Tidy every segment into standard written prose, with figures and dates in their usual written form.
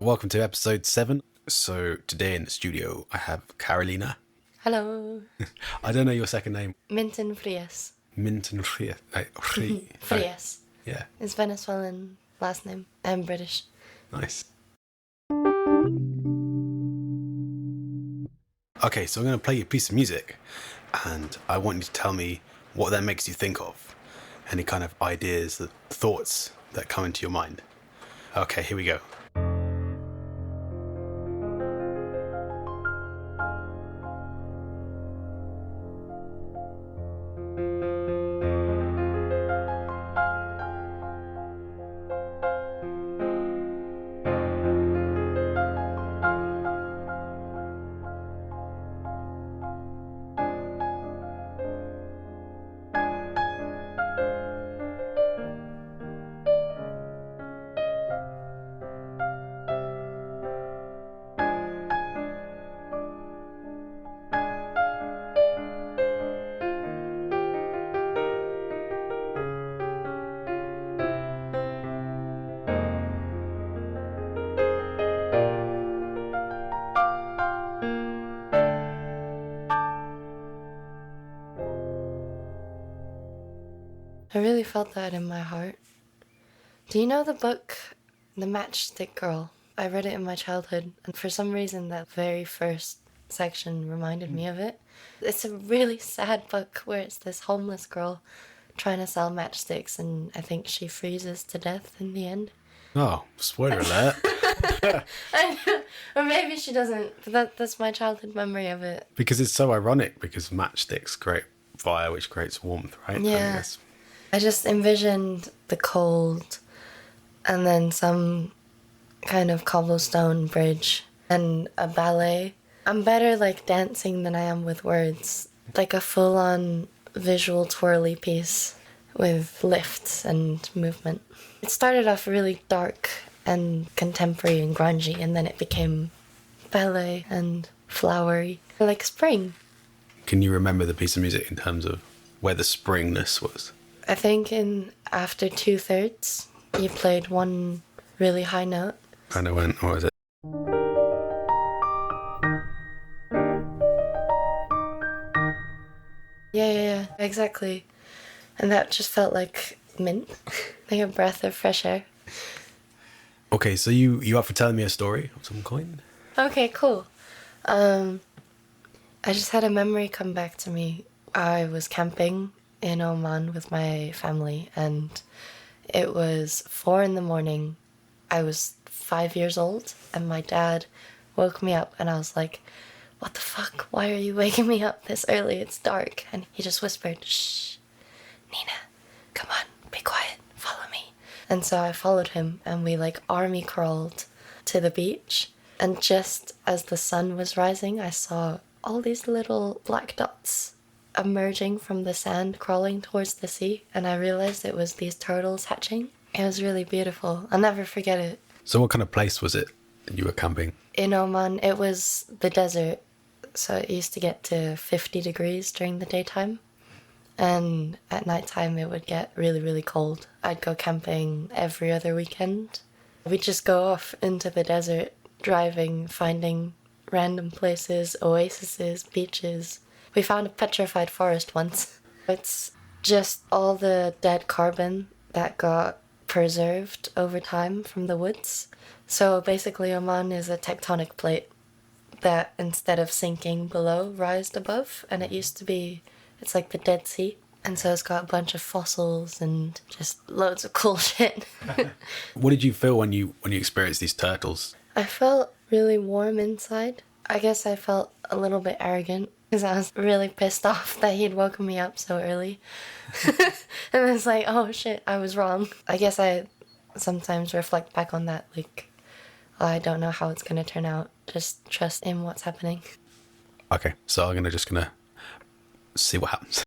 Welcome to episode 7. So today in the studio I have Carolina. Hello. I don't know your second name. Minton Frias. Minton Frias. Frias. Yeah. It's Venezuelan last name. I'm British. Nice. Okay, so I'm going to play you a piece of music and I want you to tell me what that makes you think of. Any kind of ideas, thoughts that come into your mind. Okay, here we go. I really felt that in my heart. Do you know the book, The Matchstick Girl? I read it in my childhood, and for some reason that very first section reminded me of it. It's a really sad book where it's this homeless girl trying to sell matchsticks, and I think she freezes to death in the end. Oh, spoiler alert. Or maybe she doesn't, but that's my childhood memory of it. Because it's so ironic, because matchsticks create fire, which creates warmth, right? Yeah. I just envisioned the cold and then some kind of cobblestone bridge and a ballet. I'm better like dancing than I am with words. Like a full-on visual twirly piece with lifts and movement. It started off really dark and contemporary and grungy, and then it became ballet and flowery, like spring. Can you remember the piece of music in terms of where the springness was? I think in after 2/3, you played one really high note. Kind of went, what was it? Yeah, exactly. And that just felt like mint, like a breath of fresh air. Okay, so you up for telling me a story of some kind? Okay, cool. I just had a memory come back to me. I was camping in Oman with my family, and it was 4 a.m. I was 5 years old, and my dad woke me up, and I was like, what the fuck? Why are you waking me up this early? It's dark. And he just whispered, shh, Nina, come on, be quiet, follow me. And so I followed him, and we like army crawled to the beach. And just as the sun was rising, I saw all these little black dots emerging from the sand, crawling towards the sea, and I realized it was these turtles hatching. It was really beautiful. I'll never forget it. So what kind of place was it that you were camping? In Oman, it was the desert, so it used to get to 50 degrees during the daytime, and at nighttime it would get really, really cold. I'd go camping every other weekend. We'd just go off into the desert, driving, finding random places, oases, beaches. We found a petrified forest once. It's just all the dead carbon that got preserved over time from the woods. So basically Oman is a tectonic plate that instead of sinking below, rised above. And it used to be, it's like the Dead Sea. And so it's got a bunch of fossils and just loads of cool shit. What did you feel when you experienced these turtles? I felt really warm inside. I guess I felt a little bit arrogant because I was really pissed off that he'd woken me up so early. And it's like, oh shit, I was wrong. I guess I sometimes reflect back on that, like, oh, I don't know how it's going to turn out. Just trust in what's happening. Okay, so I'm just gonna see what happens.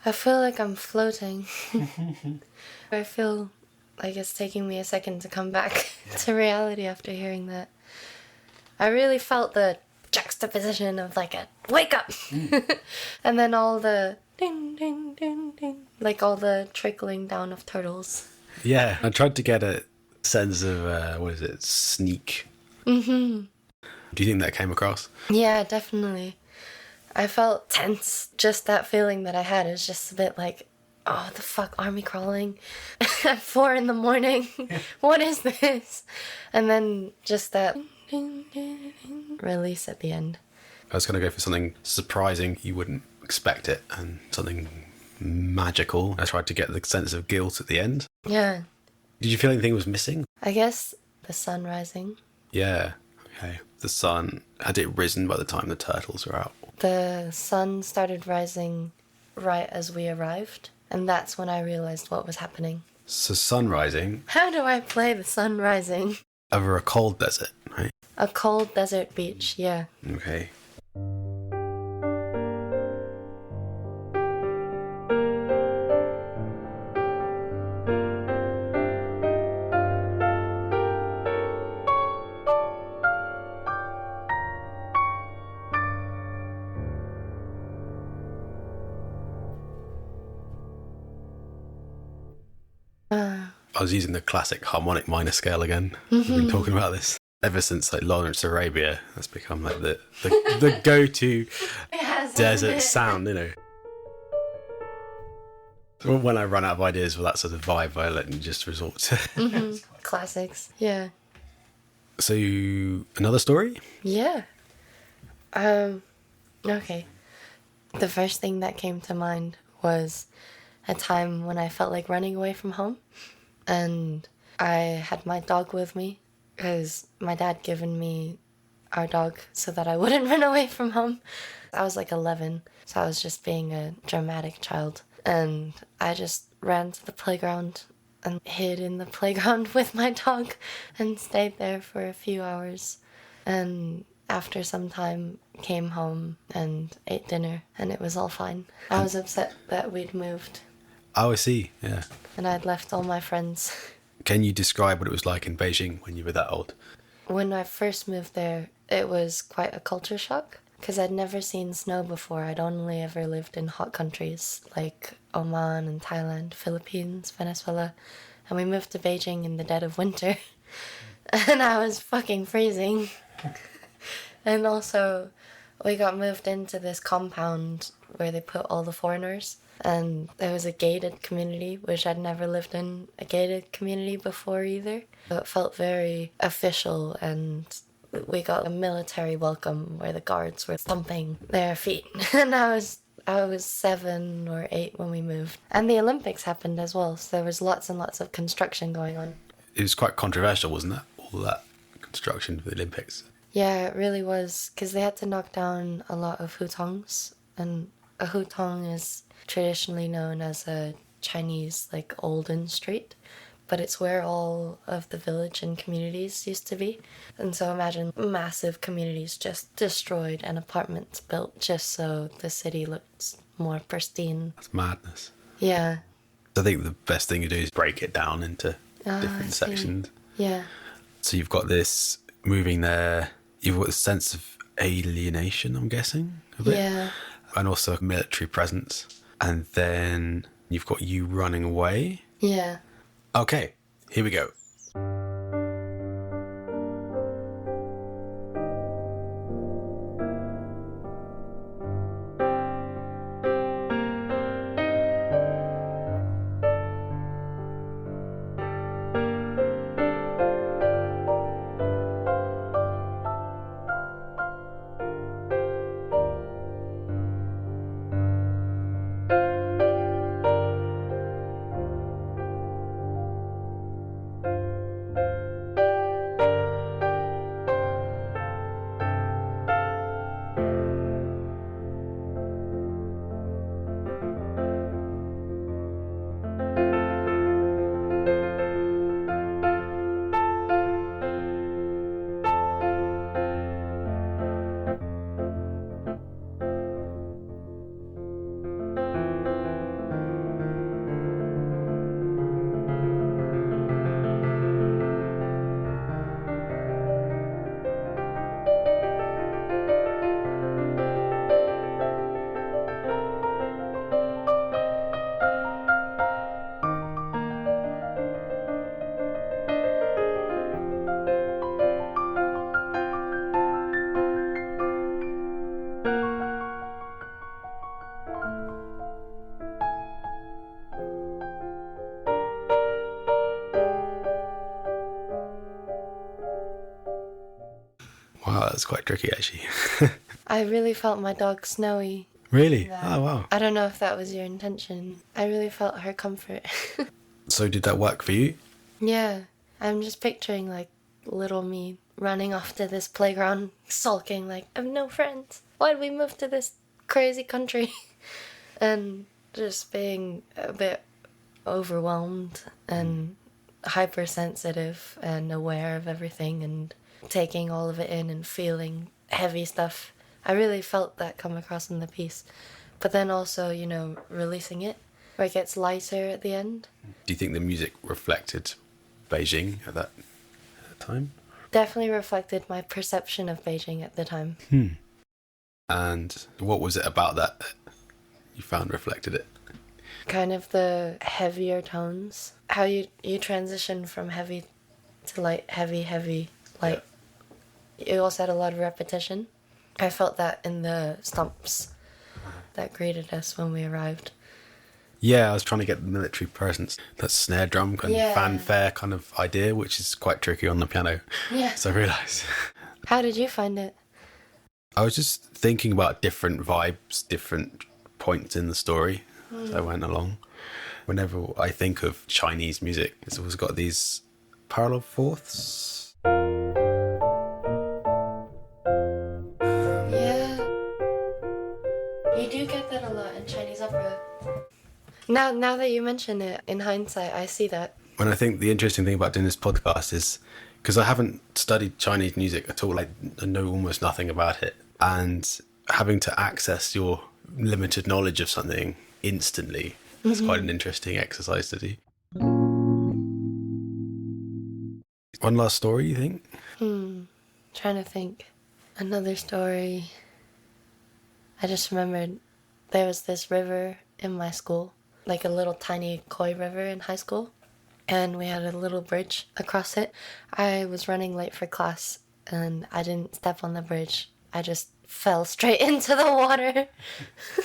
I feel like I'm floating. I feel like it's taking me a second to come back to reality after hearing that. I really felt the juxtaposition of like a wake up and then all the ding ding ding ding, like all the trickling down of turtles. Yeah, I tried to get a sense of what is it, sneak. Mm-hmm. Do you think that came across? Yeah, definitely. I felt tense. Just that feeling that I had is just a bit like, oh, the fuck, army crawling at 4 a.m. What is this? And then just that release at the end. I was going to go for something surprising. You wouldn't expect it, and something magical. I tried to get the sense of guilt at the end. Yeah. Did you feel anything was missing? I guess the sun rising. Yeah. Okay. The sun, had it risen by the time the turtles were out? The sun started rising right as we arrived, and that's when I realized what was happening. So sun rising. How do I play the sun rising? Over a cold desert, right? A cold desert beach, yeah. Okay. I was using the classic harmonic minor scale again. We've been talking about this ever since like Lawrence Arabia. That's become like the go-to desert sound, you know. When I run out of ideas for that sort of vibe, I let them just resort to Classics, yeah. So, another story? Yeah. Okay. The first thing that came to mind was a time when I felt like running away from home. And I had my dog with me because my dad given me our dog so that I wouldn't run away from home. I was like 11, so I was just being a dramatic child. And I just ran to the playground and hid in the playground with my dog and stayed there for a few hours. And after some time, came home and ate dinner, and it was all fine. I was upset that we'd moved. Oh, I see, yeah. And I'd left all my friends. Can you describe what it was like in Beijing when you were that old? When I first moved there, it was quite a culture shock because I'd never seen snow before. I'd only ever lived in hot countries like Oman and Thailand, Philippines, Venezuela. And we moved to Beijing in the dead of winter. And I was fucking freezing. And also, we got moved into this compound where they put all the foreigners. And there was a gated community, which I'd never lived in a gated community before either. So it felt very official, and we got a military welcome where the guards were thumping their feet. And I was 7 or 8 when we moved. And the Olympics happened as well, so there was lots and lots of construction going on. It was quite controversial, wasn't it? All that construction for the Olympics. Yeah, it really was, because they had to knock down a lot of hutongs, and a hutong is traditionally known as a Chinese, like, olden street, but it's where all of the village and communities used to be. And so imagine massive communities just destroyed and apartments built just so the city looked more pristine. That's madness. Yeah. I think the best thing to do is break it down into different sections. Yeah. So you've got this moving there, you've got a sense of alienation, I'm guessing, a bit. Yeah. And also military presence. And then you've got you running away. Yeah. Okay, here we go. That's quite tricky, actually. I really felt my dog Snowy. Really? That. Oh, wow. I don't know if that was your intention. I really felt her comfort. So did that work for you? Yeah. I'm just picturing, like, little me running off to this playground, sulking, like, I have no friends. Why did we move to this crazy country? And just being a bit overwhelmed and hypersensitive and aware of everything and taking all of it in and feeling heavy stuff. I really felt that come across in the piece. But then also, you know, releasing it, where it gets lighter at the end. Do you think the music reflected Beijing at that time? Definitely reflected my perception of Beijing at the time. And what was it about that you found reflected it? Kind of the heavier tones. How you transition from heavy to light, heavy, light. Yeah. You also had a lot of repetition. I felt that in the stumps that greeted us when we arrived. Yeah, I was trying to get the military presence, that snare drum kind of fanfare kind of idea, which is quite tricky on the piano. Yeah. So I realised. How did you find it? I was just thinking about different vibes, different points in the story as I went along. Whenever I think of Chinese music, it's always got these parallel fourths. Yeah. You do get that a lot in Chinese opera. Now that you mention it, in hindsight, I see that. When I think the interesting thing about doing this podcast is, because I haven't studied Chinese music at all, like, I know almost nothing about it. And having to access your limited knowledge of something instantly is quite an interesting exercise to do. One last story, you think? Trying to think. Another story. I just remembered there was this river in my school, like a little tiny koi river in high school. And we had a little bridge across it. I was running late for class and I didn't step on the bridge. I just fell straight into the water.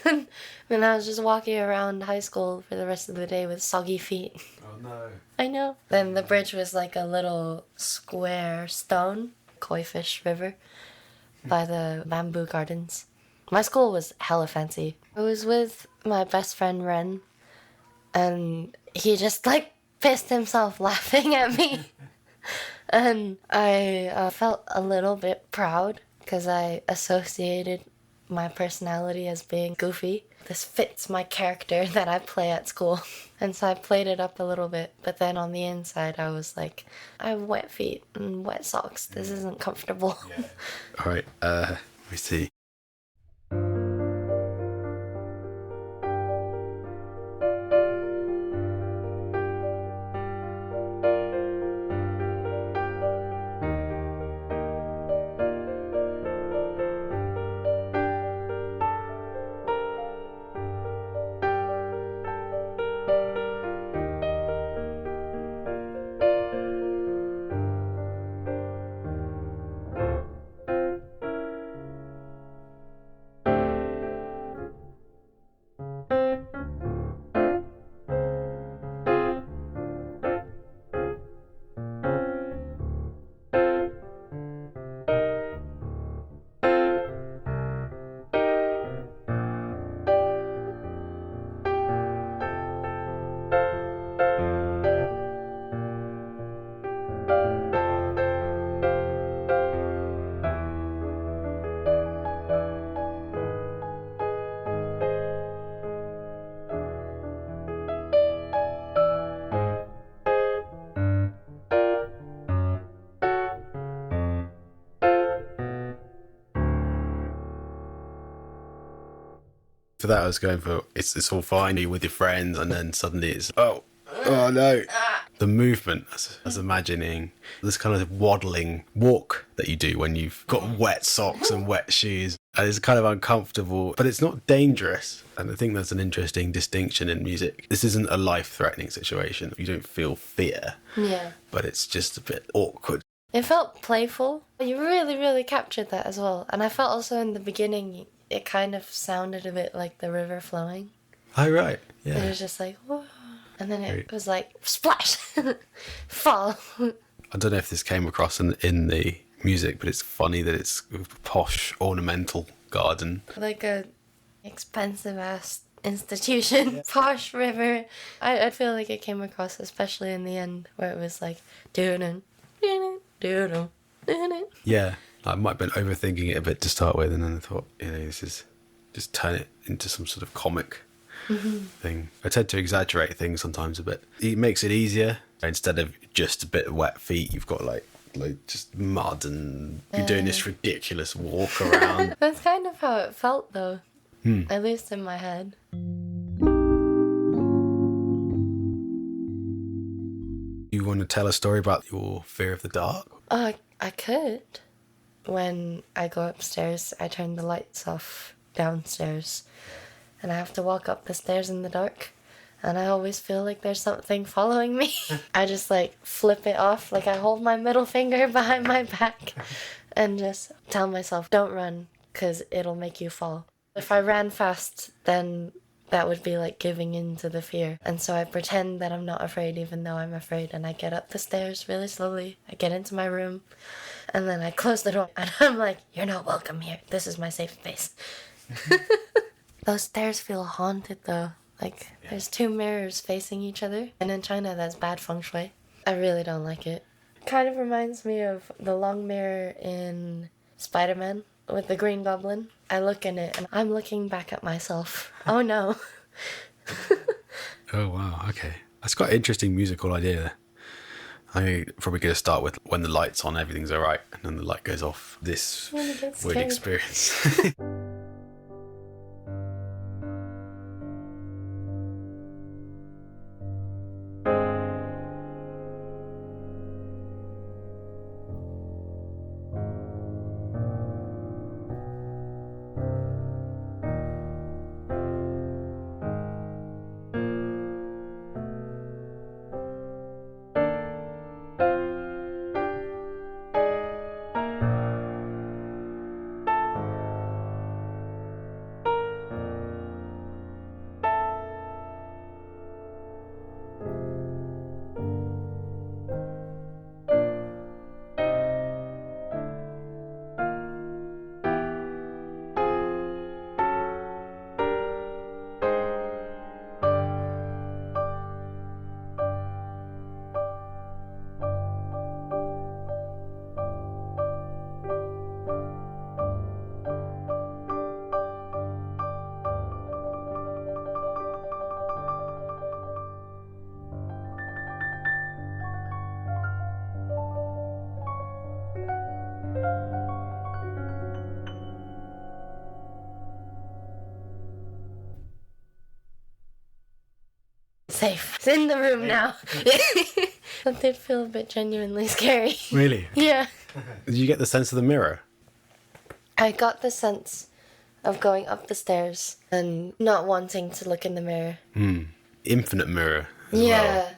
And I was just walking around high school for the rest of the day with soggy feet. Oh no. I know. Then the bridge was like a little square stone, koi fish river, by the bamboo gardens. My school was hella fancy. I was with my best friend Ren, and he just like pissed himself laughing at me. And I felt a little bit proud because I associated my personality as being goofy. This fits my character that I play at school. And so I played it up a little bit. But then on the inside, I was like, I have wet feet and wet socks. This isn't comfortable. Yeah. All right, let me see. For that, I was going for it's all fine, you're with your friends, and then suddenly it's oh no. The movement, I was imagining this kind of waddling walk that you do when you've got wet socks and wet shoes, and it's kind of uncomfortable, but it's not dangerous. And I think that's an interesting distinction in music. This isn't a life-threatening situation. You don't feel fear, but it's just a bit awkward. It felt playful. You really, really captured that as well. And I felt also in the beginning, it kind of sounded a bit like the river flowing. Oh, right. Yeah. It was just like, whoa. And then it was like, splash, fall. I don't know if this came across in the music, but it's funny that it's a posh, ornamental garden. Like a expensive ass institution. Yeah. Posh river. I feel like it came across, especially in the end, where it was like doo-doo, doo-doo, doo-doo, doo-doo. Yeah, I might have been overthinking it a bit to start with, and then I thought, this is just turn it into some sort of comic thing. I tend to exaggerate things sometimes a bit. It makes it easier. Instead of just a bit of wet feet, you've got like just mud, and you're doing this ridiculous walk around. That's kind of how it felt, though. At least in my head. You want to tell a story about your fear of the dark? I could. When I go upstairs, I turn the lights off downstairs, and I have to walk up the stairs in the dark, and I always feel like there's something following me. I just like flip it off, like I hold my middle finger behind my back and just tell myself, don't run, because it'll make you fall. If I ran fast, then that would be like giving in to the fear. And so I pretend that I'm not afraid, even though I'm afraid. And I get up the stairs really slowly. I get into my room, and then I close the door. And I'm like, you're not welcome here. This is my safe space. Those stairs feel haunted, though. Like, there's two mirrors facing each other. And in China, that's bad feng shui. I really don't like it. Kind of reminds me of the long mirror in Spider-Man with the Green Goblin. I look in it and I'm looking back at myself. Oh no. Oh wow, okay. That's quite an interesting musical idea. I'm probably going to start with when the light's on, everything's alright, and then the light goes off. This weird experience. Safe. It's in the room now. That did feel a bit genuinely scary. Really? Yeah. Did you get the sense of the mirror? I got the sense of going up the stairs and not wanting to look in the mirror. Infinite mirror as well.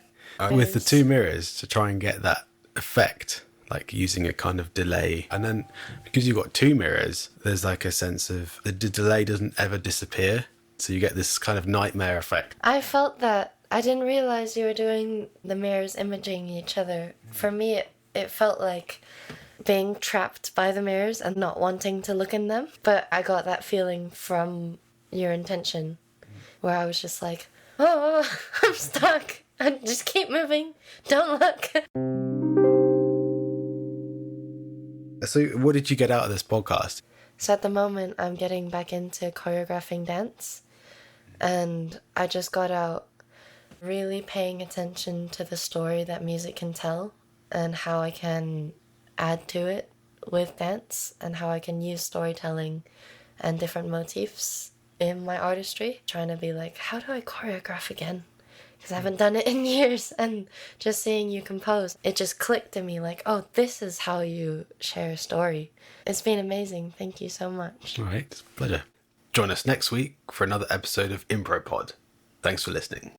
With the two mirrors, to try and get that effect, like using a kind of delay. And then because you've got two mirrors, there's like a sense of the delay doesn't ever disappear. So you get this kind of nightmare effect. I felt that. I didn't realize you were doing the mirrors imaging each other. For me, it felt like being trapped by the mirrors and not wanting to look in them. But I got that feeling from your intention, where I was just like, oh, I'm stuck. And just keep moving. Don't look. So what did you get out of this podcast? So at the moment, I'm getting back into choreographing dance. And I just got out really paying attention to the story that music can tell and how I can add to it with dance and how I can use storytelling and different motifs in my artistry. Trying to be like, how do I choreograph again? Because I haven't done it in years. And just seeing you compose, it just clicked to me like, oh, this is how you share a story. It's been amazing. Thank you so much. All right, it's a pleasure. Join us next week for another episode of Impro Pod. Thanks for listening.